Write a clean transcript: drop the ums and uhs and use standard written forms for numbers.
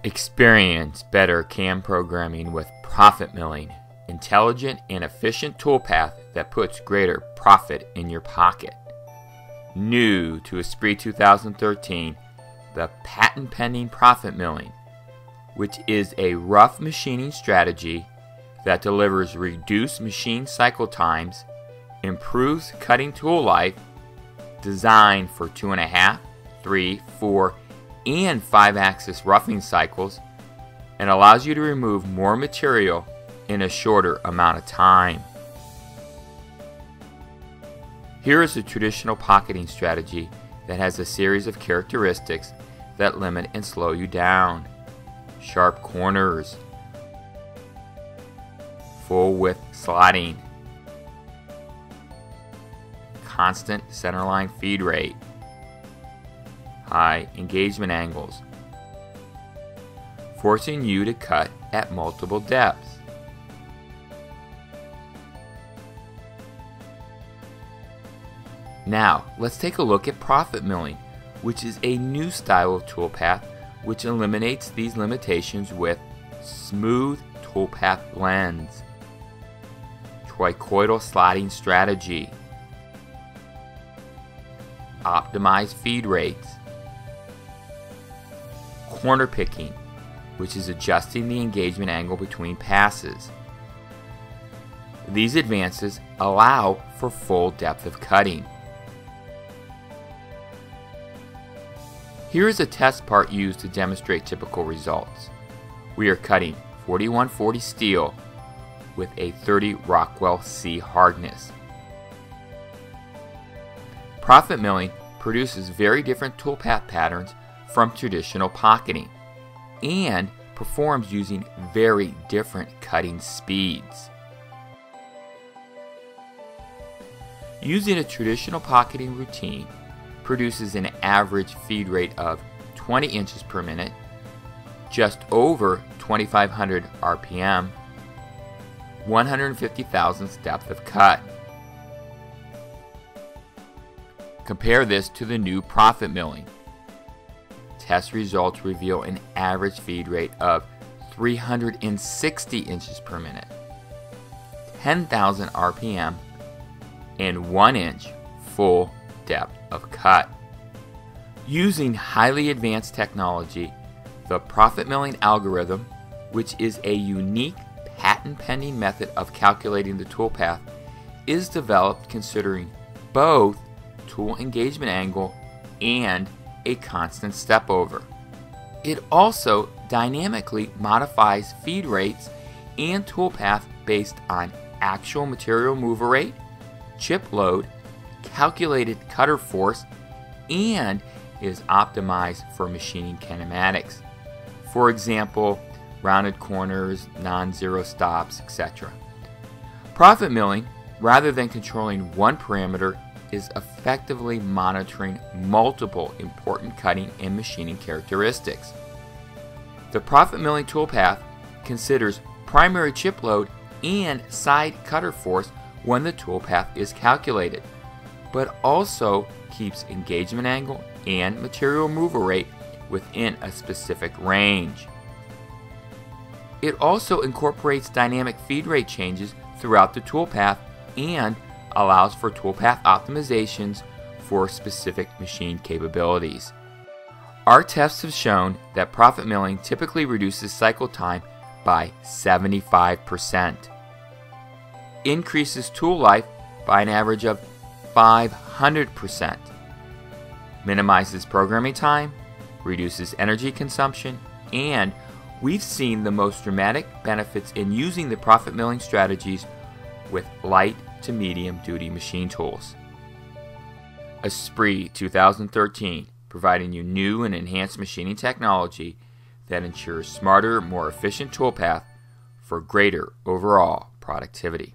Experience better CAM programming with Profit Milling, intelligent and efficient toolpath that puts greater profit in your pocket. New to Esprit 2013, the patent-pending Profit Milling, which is a rough machining strategy that delivers reduced machine cycle times, improves cutting tool life, designed for 2.5, 3, 4, and 5-axis roughing cycles, and allows you to remove more material in a shorter amount of time. Here is a traditional pocketing strategy that has a series of characteristics that limit and slow you down. Sharp corners, full width slotting, constant centerline feed rate, high engagement angles, forcing you to cut at multiple depths. Now, let's take a look at Profit Milling, which is a new style of toolpath which eliminates these limitations with smooth toolpath blends, trochoidal slotting strategy, optimized feed rates, corner picking, which is adjusting the engagement angle between passes. These advances allow for full depth of cutting. Here is a test part used to demonstrate typical results. We are cutting 4140 steel with a 30 Rockwell C hardness. Profit Milling produces very different toolpath patterns from traditional pocketing and performs using very different cutting speeds. Using a traditional pocketing routine produces an average feed rate of 20 inches per minute, just over 2,500 RPM, 150 thousandths depth of cut. Compare this to the new Profit Milling. Test results reveal an average feed rate of 360 inches per minute, 10,000 RPM, and 1 inch full depth of cut. Using highly advanced technology, the Profit Milling algorithm, which is a unique patent-pending method of calculating the toolpath, is developed considering both tool engagement angle and a constant step over. It also dynamically modifies feed rates and toolpath based on actual material mover rate, chip load, calculated cutter force, and is optimized for machining kinematics. For example, rounded corners, non-zero stops, etc. Profit Milling, rather than controlling one parameter, is effectively monitoring multiple important cutting and machining characteristics. The Profit Milling toolpath considers primary chip load and side cutter force when the toolpath is calculated, but also keeps engagement angle and material mover rate within a specific range. It also incorporates dynamic feed rate changes throughout the toolpath and allows for toolpath optimizations for specific machine capabilities. Our tests have shown that Profit Milling typically reduces cycle time by 75%, increases tool life by an average of 500%, minimizes programming time, reduces energy consumption, and we've seen the most dramatic benefits in using the Profit Milling strategies with light to medium duty machine tools. Esprit 2013, providing you new and enhanced machining technology that ensures smarter, more efficient toolpath for greater overall productivity.